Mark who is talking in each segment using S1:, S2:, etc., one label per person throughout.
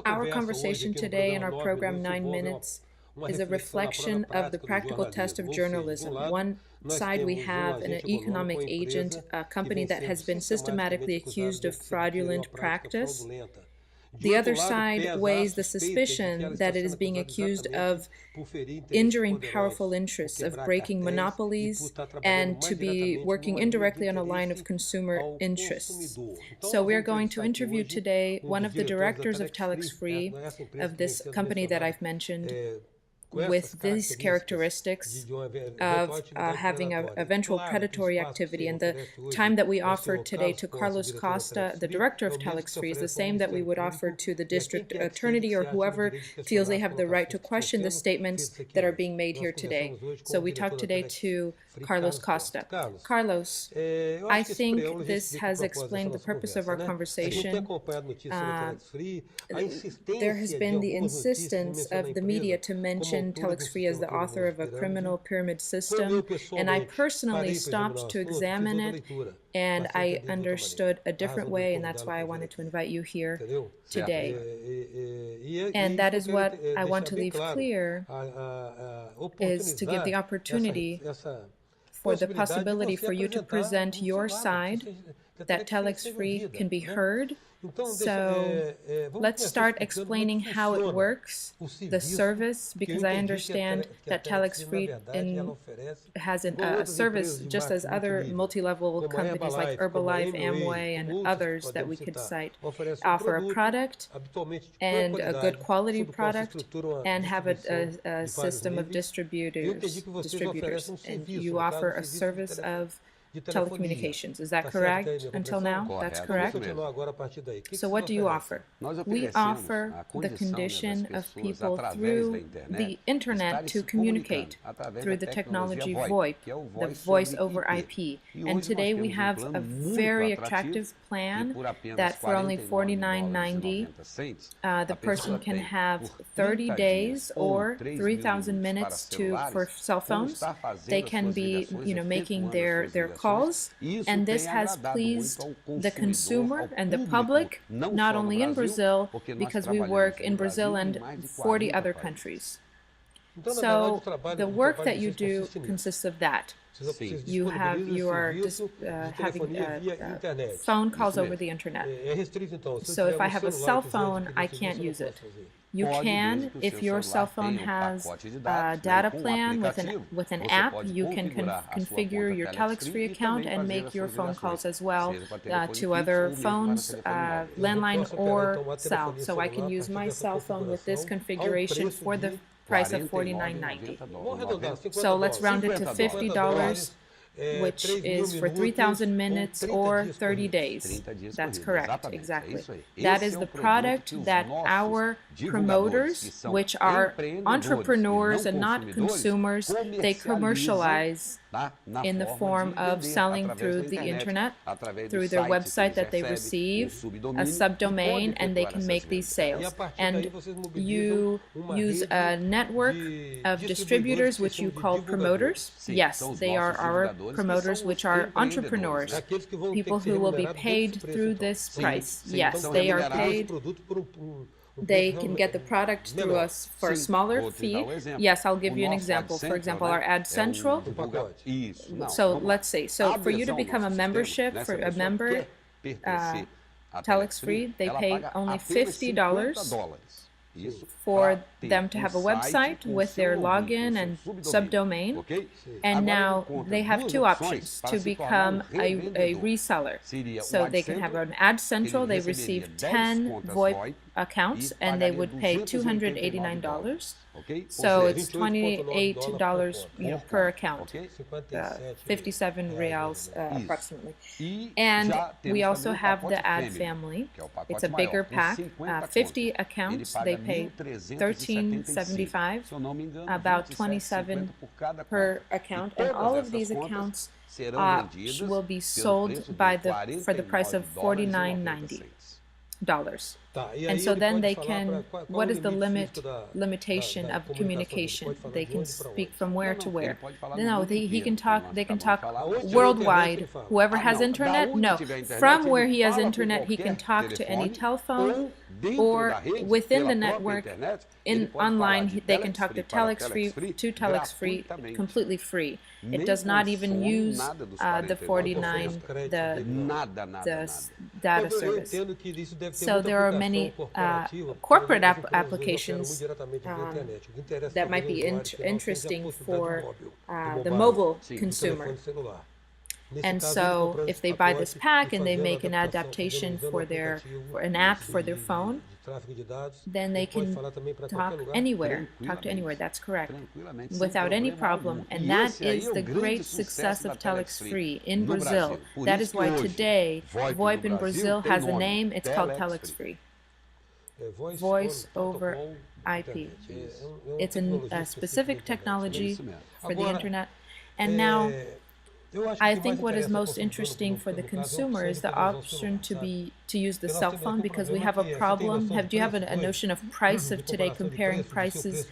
S1: Our conversation today in our program 9 Minutes is a reflection of the practical test of journalism. One side we have an economic agent, a company that has been systematically accused of fraudulent practice. The other side weighs the suspicion that it is being accused of injuring powerful interests, of breaking monopolies, and to be working indirectly on a line of consumer interests. So we're going to interview today one of the directors of TelexFREE, of this company that I've mentioned, with these characteristics of having a eventual predatory activity. And the time that we offered today to Carlos Costa, the director of TelexFREE, is the same that we would offer to the district attorney or whoever feels they have the right to question the statements that are being made here today. So we talked today to Carlos Costa. Carlos, I think this has explained the purpose of our conversation. There has been the insistence of the media to mention TelexFREE as the author of a criminal pyramid system, and I personally stopped to examine it, and I understood a different way, and that's why I wanted to invite you here today. And that is what I want to leave clear, is to give the opportunity for the possibility for you to present your side, that TelexFREE can be heard. So let's start explaining how it works, the service, because I understand that TelexFREE has a service just as other multi-level companies like Herbalife, Amway, and others that we could cite, offer a product and a good quality product and have a system of distributors, and you offer a service of telecommunications. Is that correct until now? That's correct. So what do you offer? We offer the condition of people through the internet to communicate through the technology VoIP, the voice over IP. And today we have a very attractive plan that for only $49.90 the person can have 30 days or 3,000 minutes for cell phones. They can be, making their calls, and this has pleased the consumer and the public, not only in Brazil, because we work in Brazil and 40 other countries. So the work that you do consists of that. You are just having phone calls over the internet. So if I have a cell phone, I can't use it. You can, if your cell phone has a data plan with an app, you can configure your TelexFREE account and make your phone calls as well to other phones, landline or cell. So I can use my cell phone with this configuration for the price of $49.90. So let's round it to $50, which is for 3,000 minutes or 30 days. That's correct, exactly. That is the product that our promoters, which are entrepreneurs and not consumers, they commercialize in the form of selling through the internet, through their website that they receive, a subdomain, and they can make these sales. And you use a network of distributors, which you call promoters. Yes, they are our promoters, which are entrepreneurs, people who will be paid through this price. Yes, they are paid. They can get the product through us for a smaller fee. Yes, I'll give you an example. For example, our Ad Central. So let's see. So for you to become a member, TelexFREE, they pay only $50 for them to have a website with their login and subdomain. And now they have two options to become a reseller. So they can have an Ad Central, they receive 10 VoIP accounts, and they would pay $289. So it's $28 per account, 57 reals approximately. And we also have the ad family. It's a bigger pack, 50 accounts. They pay $13.75, about 27 per account, and all of these accounts will be sold for the price of $49.90. And so then they can, what is the limitation of communication? They can speak from where to where? No, they can talk worldwide. Whoever has internet, no. From where he has internet, he can talk to any telephone, or within the network, online, they can talk to TelexFREE completely free. It does not even use the 49, the data service. So there are many corporate applications that might be interesting for the mobile consumer. And so if they buy this pack and they make an adaptation for an app for their phone, then they can talk anywhere, that's correct, without any problem. And that is the great success of TelexFREE in Brazil. That is why today VoIP in Brazil has a name. It's called TelexFREE, Voice over IP. It's a specific technology for the internet. And now I think what is most interesting for the consumer is the option to use the cell phone, because we have a problem. Do you have a notion of price of today, comparing prices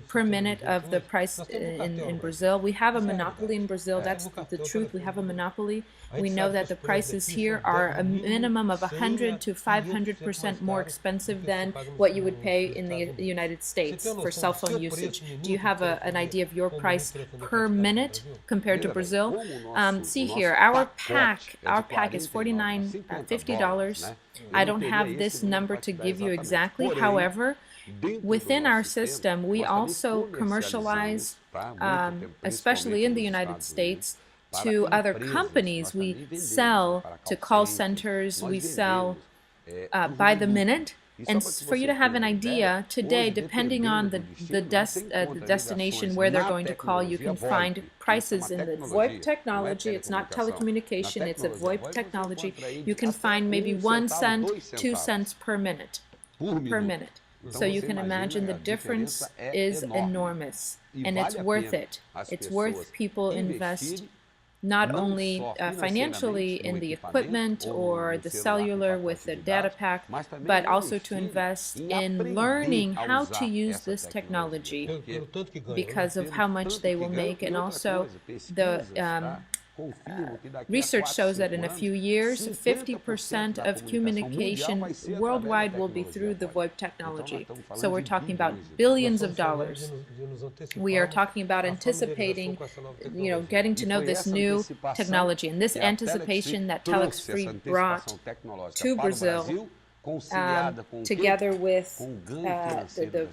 S1: per minute of the price in Brazil? We have a monopoly in Brazil. That's the truth. We have a monopoly. We know that the prices here are a minimum of 100 to 500% more expensive than what you would pay in the United States for cell phone usage. Do you have an idea of your price per minute compared to Brazil? See here, our pack is $49.50. I don't have this number to give you exactly. However, within our system, we also commercialize, especially in the United States, to other companies. We sell to call centers. We sell by the minute. And for you to have an idea, today, depending on the destination where they're going to call, you can find prices in the VoIP technology. It's not telecommunication, it's a VoIP technology. You can find maybe 1 cent, 2 cents per minute. So you can imagine the difference is enormous, and it's worth it. It's worth people invest not only financially in the equipment or the cellular with the data pack, but also to invest in learning how to use this technology because of how much they will make. And also the research shows that in a few years, 50% of communication worldwide will be through the VoIP technology. So we're talking about billions of dollars. We are talking about anticipating, getting to know this new technology, and this anticipation that TelexFREE brought to Brazil, together with the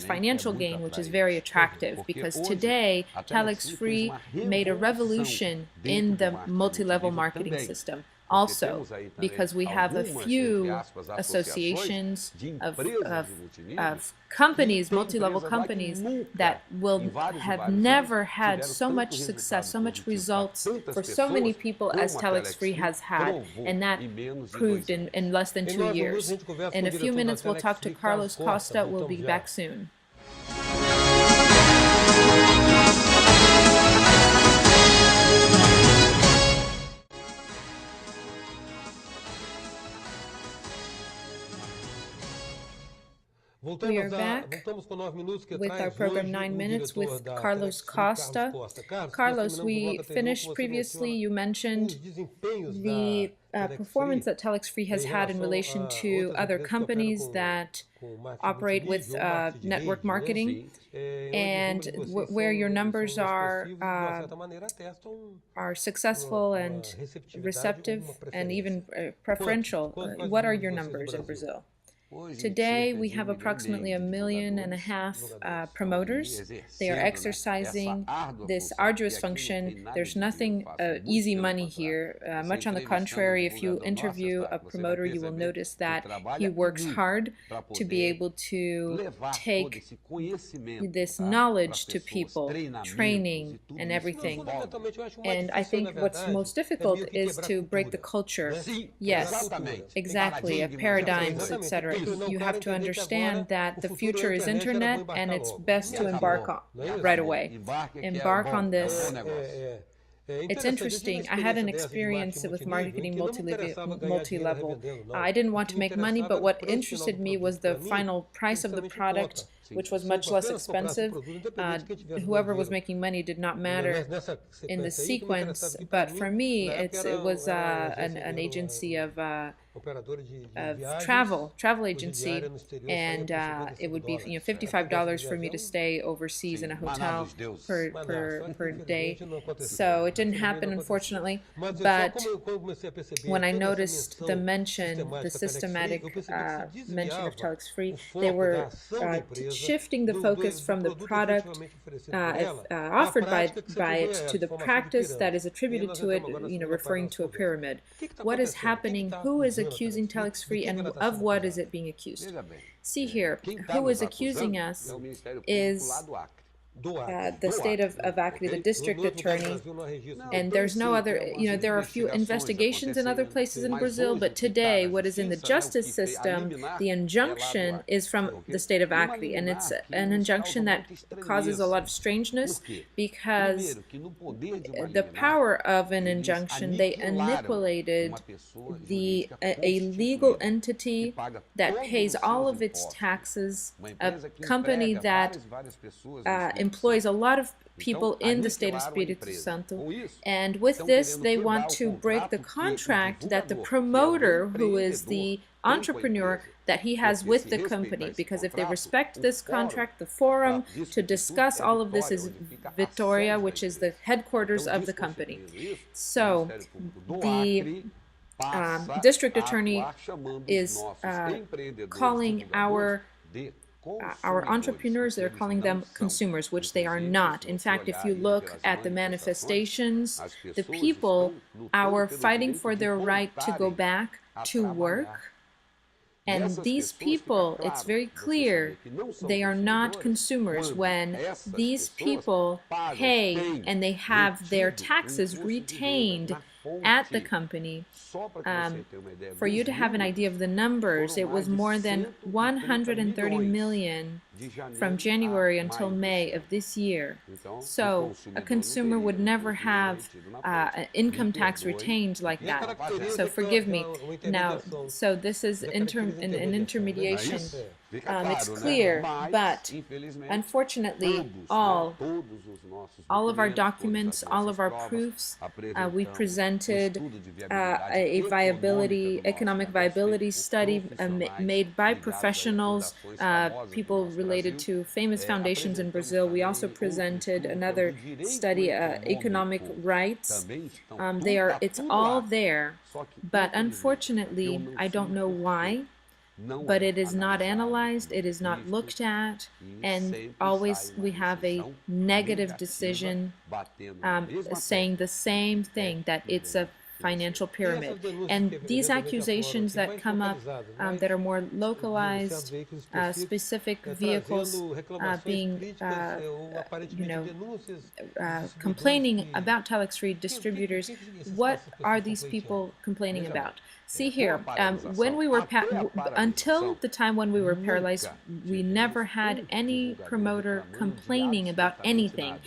S1: financial gain, which is very attractive, because today TelexFREE made a revolution in the multi-level marketing system. Also, because we have a few associations of companies, multi-level companies, that will have never had so much success, so much results for so many people as TelexFREE has had, and that proved in less than 2 years. In a few minutes, we'll talk to Carlos Costa. We'll be back soon. We are back with our program 9 Minutes with Carlos Costa. Carlos, we finished previously. You mentioned the performance that TelexFREE has had in relation to other companies that operate with network marketing, and where your numbers are successful and receptive and even preferential. What are your numbers in Brazil? Today, we have approximately 1.5 million promoters. They are exercising this arduous function. There's nothing easy money here. Much on the contrary, if you interview a promoter, you will notice that he works hard to be able to take this knowledge to people, training and everything. And I think what's most difficult is to break the culture. Yes, exactly, paradigms, etc. You have to understand that the future is internet, and it's best to embark on right away. Embark on this. It's interesting. I had an experience with marketing multi-level. I didn't want to make money, but what interested me was the final price of the product, which was much less expensive. Whoever was making money did not matter in the sequence, but for me, it was an agency of travel agency, and it would be $55 for me to stay overseas in a hotel per day. So it didn't happen, unfortunately. But when I noticed the mention, the systematic mention of TelexFREE, they were shifting the focus from the product offered by it to the practice that is attributed to it, referring to a pyramid. What is happening? Who is accusing TelexFREE, and of what is it being accused? See here, who is accusing us is the state of Acre, the district attorney, and there's no other, there are a few investigations in other places in Brazil, but today what is in the justice system, the injunction is from the state of Acre, and it's an injunction that causes a lot of strangeness because the power of an injunction, they manipulated a legal entity that pays all of its taxes, a company that employs a lot of people in the state of Espírito Santo, and with this they want to break the contract that the promoter, who is the entrepreneur, that he has with the company, because if they respect this contract, the forum to discuss all of this is Vitória, which is the headquarters of the company. So the district attorney is calling our entrepreneurs, they're calling them consumers, which they are not. In fact, if you look at the manifestations, the people are fighting for their right to go back to work. And these people, it's very clear, they are not consumers. When these people pay and they have their taxes retained at the company, for you to have an idea of the numbers, it was more than 130 million from January until May of this year. So a consumer would never have an income tax retained like that. So forgive me. Now, so this is an intermediation. It's clear, but unfortunately, all of our documents, all of our proofs, we presented a economic viability study made by professionals, people related to famous foundations in Brazil. We also presented another study, economic rights. It's all there, but unfortunately, I don't know why, but it is not analyzed, it is not looked at, and always we have a negative decision saying the same thing, that it's a financial pyramid. And these accusations that come up that are more localized, specific vehicles being, complaining about TelexFREE distributors, what are these people complaining about? See here, when we were until the time when we were paralyzed, we never had any promoter complaining about anything,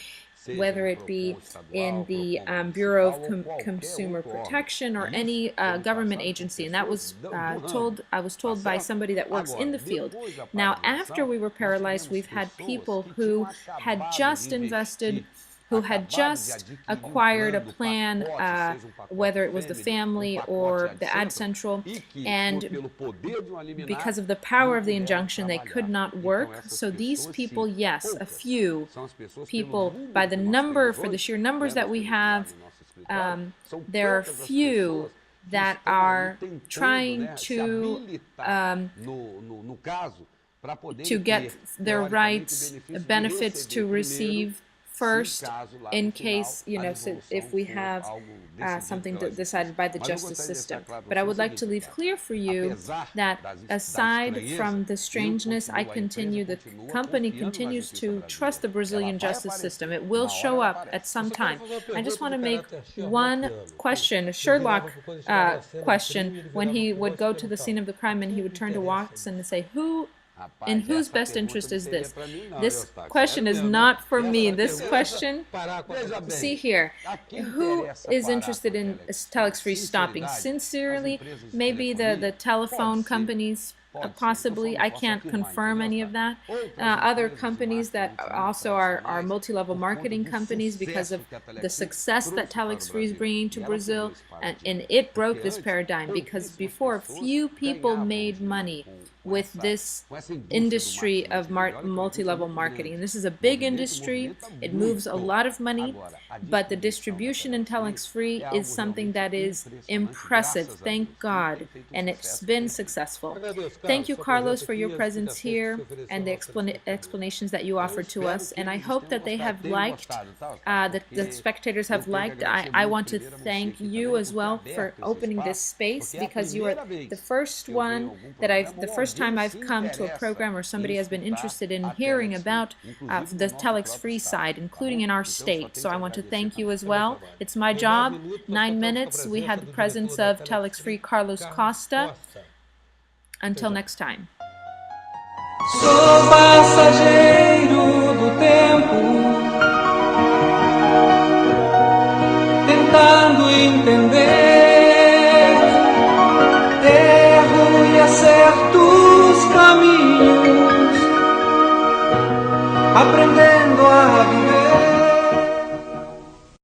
S1: whether it be in the Bureau of Consumer Protection or any government agency. And that was I was told by somebody that works in the field. Now, after we were paralyzed, we've had people who had just invested, who had just acquired a plan, whether it was the family or the Ad Central, and because of the power of the injunction, they could not work. So these people, yes, a few people, by the number, for the sheer numbers that we have, there are few that are trying to get their rights, benefits to receive first, in case, so if we have something decided by the justice system. But I would like to leave clear for you that aside from the strangeness, the company continues to trust the Brazilian justice system. It will show up at some time. I just want to make one question, a Sherlock question, when he would go to the scene of the crime and he would turn to Watson and say, who In whose best interest is this? This question is not for me. This question, see here, who is interested in TelexFREE stopping? Sincerely, maybe the telephone companies, possibly. I can't confirm any of that. Other companies that also are multi-level marketing companies because of the success that TelexFREE is bringing to Brazil, and it broke this paradigm because before few people made money with this industry of multi-level marketing. And this is a big industry. It moves a lot of money, but the distribution in TelexFREE is something that is impressive, thank God, and it's been successful. Thank you, Carlos, for your presence here and the explanations that you offered to us, and I hope that they have liked, the spectators have liked. I want to thank you as well for opening this space, because you are the first one that the first time I've come to a program where somebody has been interested in hearing about the TelexFREE side, including in our state. So I want to thank you as well. It's my job. 9 minutes. We had the presence of TelexFREE Carlos Costa. Until next time.
S2: Sou passageiro do tempo, tentando entender erro e acerto os caminhos, aprendendo a viver.